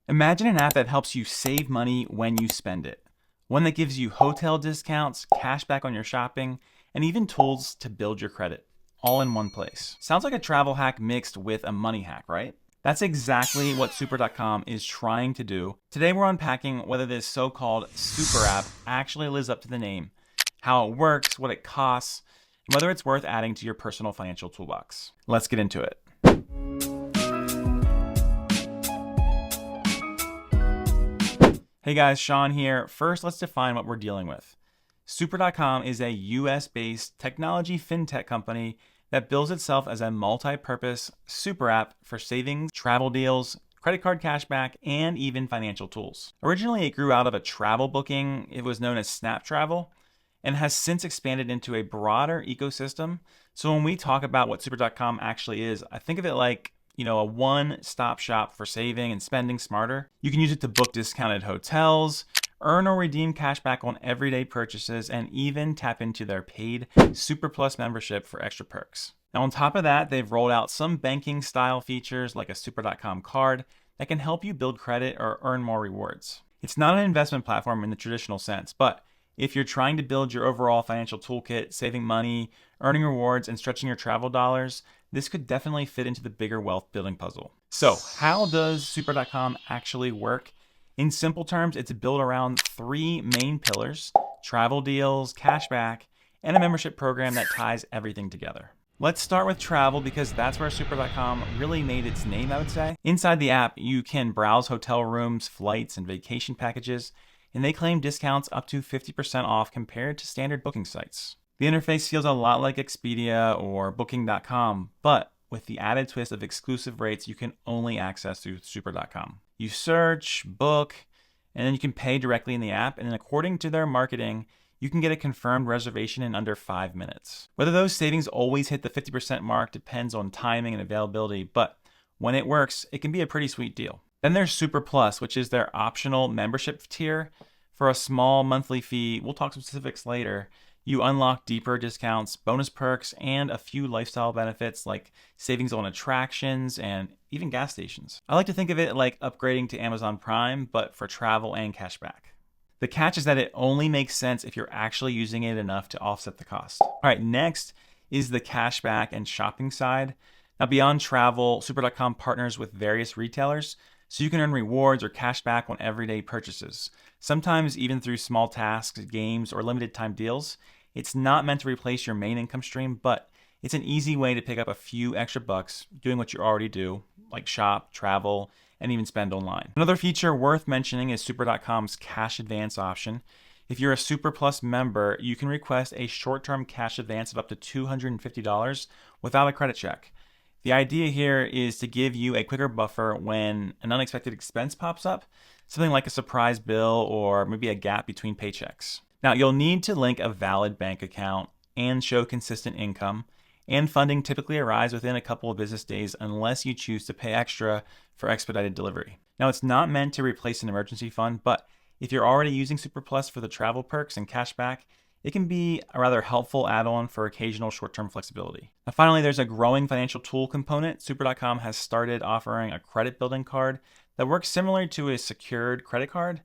Imagine an app that helps you save money when you spend it. One that gives you hotel discounts, cash back on your shopping, and even tools to build your credit, all in one place. Sounds like a travel hack mixed with a money hack, right? That's exactly what Super.com is trying to do. Today we're unpacking whether this so-called super app actually lives up to the name, how it works, what it costs, and whether it's worth adding to your personal financial toolbox. Let's get into it. Hey guys, Sean here. First, let's define what we're dealing with. Super.com is a US-based technology fintech company that bills itself as a multi-purpose super app for savings, travel deals, credit card cashback, and even financial tools. Originally, it grew out of a travel booking. It was known as Snap Travel and has since expanded into a broader ecosystem. So when we talk about what Super.com actually is, I think of it like a one-stop shop for saving and spending smarter. You can use it to book discounted hotels, earn or redeem cash back on everyday purchases, and even tap into their paid Super Plus membership for extra perks. Now, on top of that, they've rolled out some banking style features like a Super.com card that can help you build credit or earn more rewards. It's not an investment platform in the traditional sense, but if you're trying to build your overall financial toolkit, saving money, earning rewards, and stretching your travel dollars, this could definitely fit into the bigger wealth building puzzle. So, how does Super.com actually work? In simple terms, it's built around three main pillars: travel deals, cashback, and a membership program that ties everything together. Let's start with travel because that's where Super.com really made its name, I would say. Inside the app, you can browse hotel rooms, flights, and vacation packages, and they claim discounts up to 50% off compared to standard booking sites. The interface feels a lot like Expedia or Booking.com, but with the added twist of exclusive rates you can only access through Super.com. You search, book, and then you can pay directly in the app, and then according to their marketing, you can get a confirmed reservation in under 5 minutes. Whether those savings always hit the 50% mark depends on timing and availability, but when it works, it can be a pretty sweet deal. Then there's Super Plus, which is their optional membership tier. For a small monthly fee, we'll talk specifics later, you unlock deeper discounts, bonus perks, and a few lifestyle benefits like savings on attractions and even gas stations. I like to think of it like upgrading to Amazon Prime, but for travel and cashback. The catch is that it only makes sense if you're actually using it enough to offset the cost. All right, next is the cashback and shopping side. Now, beyond travel, Super.com partners with various retailers, so you can earn rewards or cash back on everyday purchases, sometimes even through small tasks, games, or limited time deals. It's not meant to replace your main income stream, but it's an easy way to pick up a few extra bucks doing what you already do, like shop, travel, and even spend online. Another feature worth mentioning is Super.com's cash advance option. If you're a Super Plus member, you can request a short-term cash advance of up to $250 without a credit check. The idea here is to give you a quicker buffer when an unexpected expense pops up, something like a surprise bill or maybe a gap between paychecks. Now, you'll need to link a valid bank account and show consistent income, and funding typically arrives within a couple of business days unless you choose to pay extra for expedited delivery. Now, it's not meant to replace an emergency fund, but if you're already using Super Plus for the travel perks and cashback, it can be a rather helpful add-on for occasional short-term flexibility. Now, finally, there's a growing financial tool component. Super.com has started offering a credit building card that works similar to a secured credit card.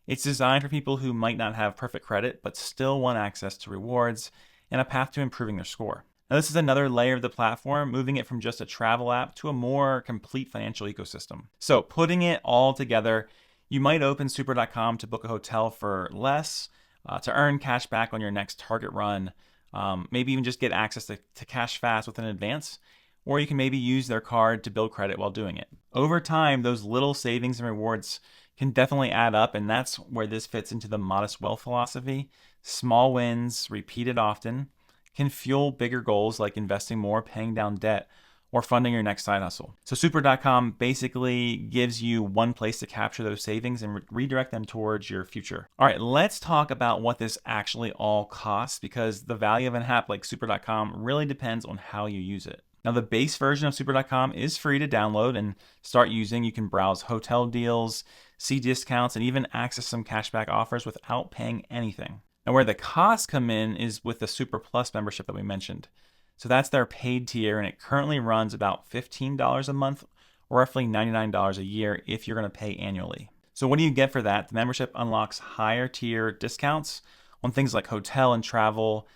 It's designed for people who might not have perfect credit, but still want access to rewards and a path to improving their score. Now, this is another layer of the platform, moving it from just a travel app to a more complete financial ecosystem. So putting it all together, you might open Super.com to book a hotel for less, to earn cash back on your next Target run, maybe even just get access to cash fast with an advance, or you can maybe use their card to build credit while doing it. Over time, those little savings and rewards can definitely add up, and that's where this fits into the modest wealth philosophy. Small wins, repeated often, can fuel bigger goals like investing more, paying down debt, or funding your next side hustle. So Super.com basically gives you one place to capture those savings and redirect them towards your future. All right, let's talk about what this actually all costs, because the value of an app like Super.com really depends on how you use it. Now, the base version of Super.com is free to download and start using. You can browse hotel deals, see discounts, and even access some cashback offers without paying anything. Now, where the costs come in is with the Super Plus membership that we mentioned. So that's their paid tier, and it currently runs about $15 a month or roughly $99 a year if you're going to pay annually. So what do you get for that? The membership unlocks higher tier discounts on things like hotel and travel,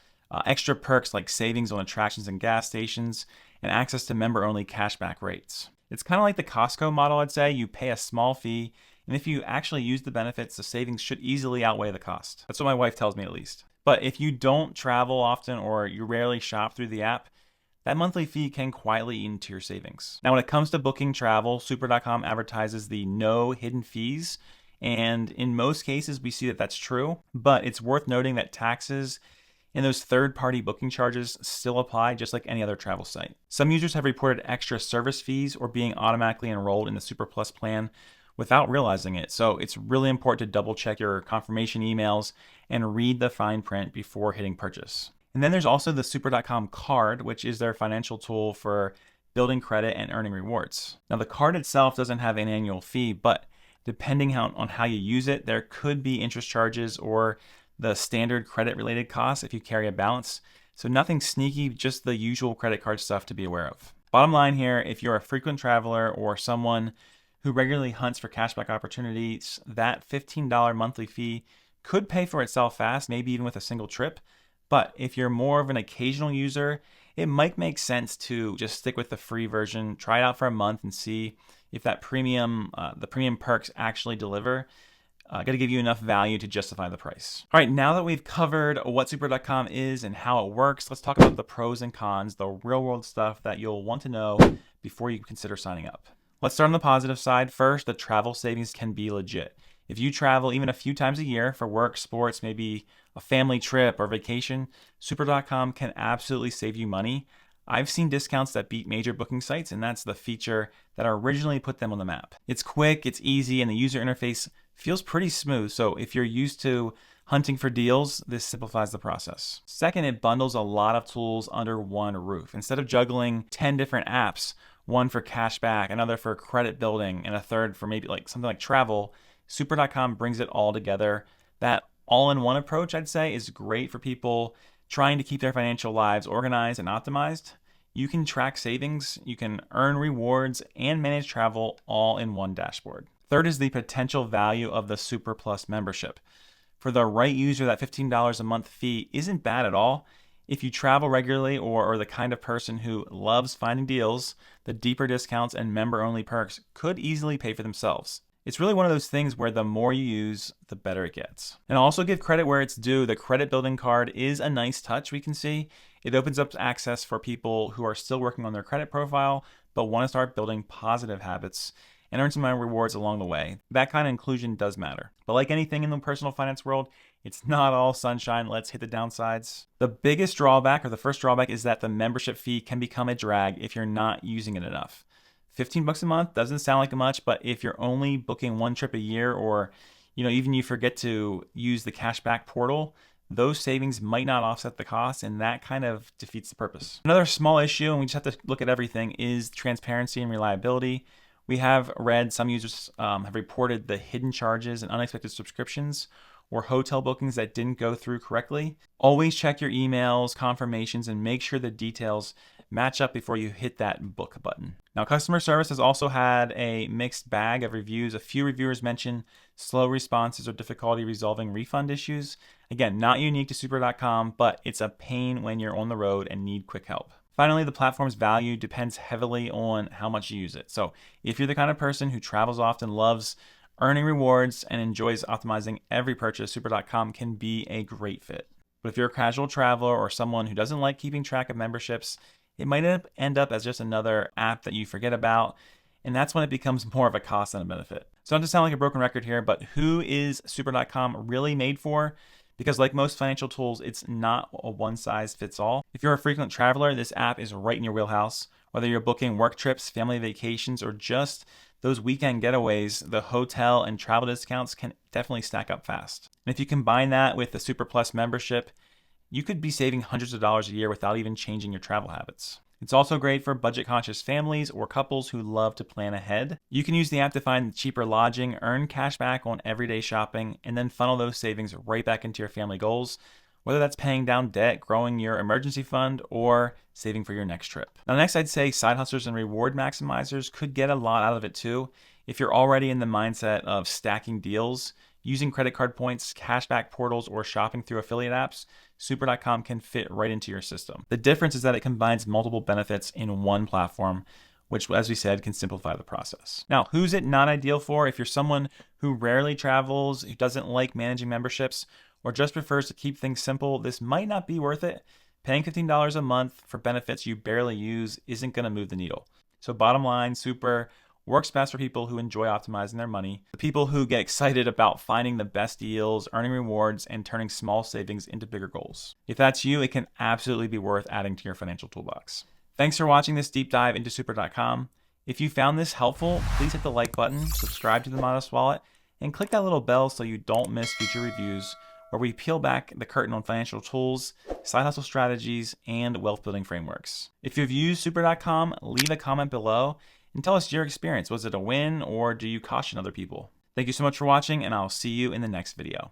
extra perks like savings on attractions and gas stations, and access to member-only cashback rates. It's kind of like the Costco model, I'd say. You pay a small fee, and if you actually use the benefits, the savings should easily outweigh the cost. That's what my wife tells me at least. But if you don't travel often or you rarely shop through the app, that monthly fee can quietly eat into your savings. Now, when it comes to booking travel, Super.com advertises the no hidden fees. And in most cases, we see that that's true. But it's worth noting that taxes and those third-party booking charges still apply just like any other travel site. Some users have reported extra service fees or being automatically enrolled in the Super Plus plan without realizing it. So it's really important to double check your confirmation emails and read the fine print before hitting purchase. And then there's also the Super.com card, which is their financial tool for building credit and earning rewards. Now the card itself doesn't have an annual fee, but depending on how you use it, there could be interest charges or the standard credit related costs if you carry a balance. So nothing sneaky, just the usual credit card stuff to be aware of. Bottom line here, if you're a frequent traveler or someone who regularly hunts for cashback opportunities, that $15 monthly fee could pay for itself fast, maybe even with a single trip. But if you're more of an occasional user, it might make sense to just stick with the free version, try it out for a month and see if that the premium perks actually deliver. Got to give you enough value to justify the price. All right, now that we've covered what Super.com is and how it works, let's talk about the pros and cons, the real world stuff that you'll want to know before you consider signing up. Let's start on the positive side. First, the travel savings can be legit. If you travel even a few times a year for work, sports, maybe a family trip or vacation, Super.com can absolutely save you money. I've seen discounts that beat major booking sites, and that's the feature that originally put them on the map. It's quick, it's easy, and the user interface feels pretty smooth. So if you're used to hunting for deals, this simplifies the process. Second, it bundles a lot of tools under one roof. Instead of juggling 10 different apps, one for cashback, another for credit building, and a third for maybe like something like travel, Super.com brings it all together. That all-in-one approach, I'd say, is great for people trying to keep their financial lives organized and optimized. You can track savings, you can earn rewards, and manage travel all in one dashboard. Third is the potential value of the Super Plus membership. For the right user, that $15 a month fee isn't bad at all. If you travel regularly or are the kind of person who loves finding deals, the deeper discounts and member-only perks could easily pay for themselves. It's really one of those things where the more you use, the better it gets. And I'll also give credit where it's due. The credit building card is a nice touch, we can see. It opens up access for people who are still working on their credit profile, but want to start building positive habits and earn some rewards along the way. That kind of inclusion does matter. But like anything in the personal finance world, it's not all sunshine. Let's hit the downsides. The biggest drawback, or the first drawback, is that the membership fee can become a drag if you're not using it enough. $15 a month doesn't sound like much, but if you're only booking one trip a year, or even you forget to use the cashback portal, those savings might not offset the cost, and that kind of defeats the purpose. Another small issue, and we just have to look at everything, is transparency and reliability. We have read some users have reported the hidden charges and unexpected subscriptions or hotel bookings that didn't go through correctly. Always check your emails, confirmations, and make sure the details match up before you hit that book button. Now, customer service has also had a mixed bag of reviews. A few reviewers mention slow responses or difficulty resolving refund issues. Again, not unique to Super.com, but it's a pain when you're on the road and need quick help. Finally, the platform's value depends heavily on how much you use it. So if you're the kind of person who travels often, loves earning rewards, and enjoys optimizing every purchase, Super.com can be a great fit. But if you're a casual traveler or someone who doesn't like keeping track of memberships, it might end up as just another app that you forget about, and that's when it becomes more of a cost than a benefit. So not to sound like a broken record here, but who is Super.com really made for? Because like most financial tools, it's not a one-size-fits-all. If you're a frequent traveler, this app is right in your wheelhouse. Whether you're booking work trips, family vacations, or just those weekend getaways, the hotel and travel discounts can definitely stack up fast. And if you combine that with the Super Plus membership, you could be saving hundreds of dollars a year without even changing your travel habits. It's also great for budget-conscious families or couples who love to plan ahead. You can use the app to find cheaper lodging, earn cash back on everyday shopping, and then funnel those savings right back into your family goals, whether that's paying down debt, growing your emergency fund, or saving for your next trip. Now, next, I'd say side hustlers and reward maximizers could get a lot out of it too. If you're already in the mindset of stacking deals, using credit card points, cashback portals, or shopping through affiliate apps, Super.com can fit right into your system. The difference is that it combines multiple benefits in one platform, which, as we said, can simplify the process. Now, who's it not ideal for? If you're someone who rarely travels, who doesn't like managing memberships, or just prefers to keep things simple, this might not be worth it. Paying $15 a month for benefits you barely use isn't going to move the needle. So bottom line, Super works best for people who enjoy optimizing their money, the people who get excited about finding the best deals, earning rewards, and turning small savings into bigger goals. If that's you, it can absolutely be worth adding to your financial toolbox. Thanks for watching this deep dive into Super.com. If you found this helpful, please hit the like button, subscribe to the Modest Wallet, and click that little bell so you don't miss future reviews where we peel back the curtain on financial tools, side hustle strategies, and wealth building frameworks. If you've used Super.com, leave a comment below and tell us your experience. Was it a win, or do you caution other people? Thank you so much for watching, and I'll see you in the next video.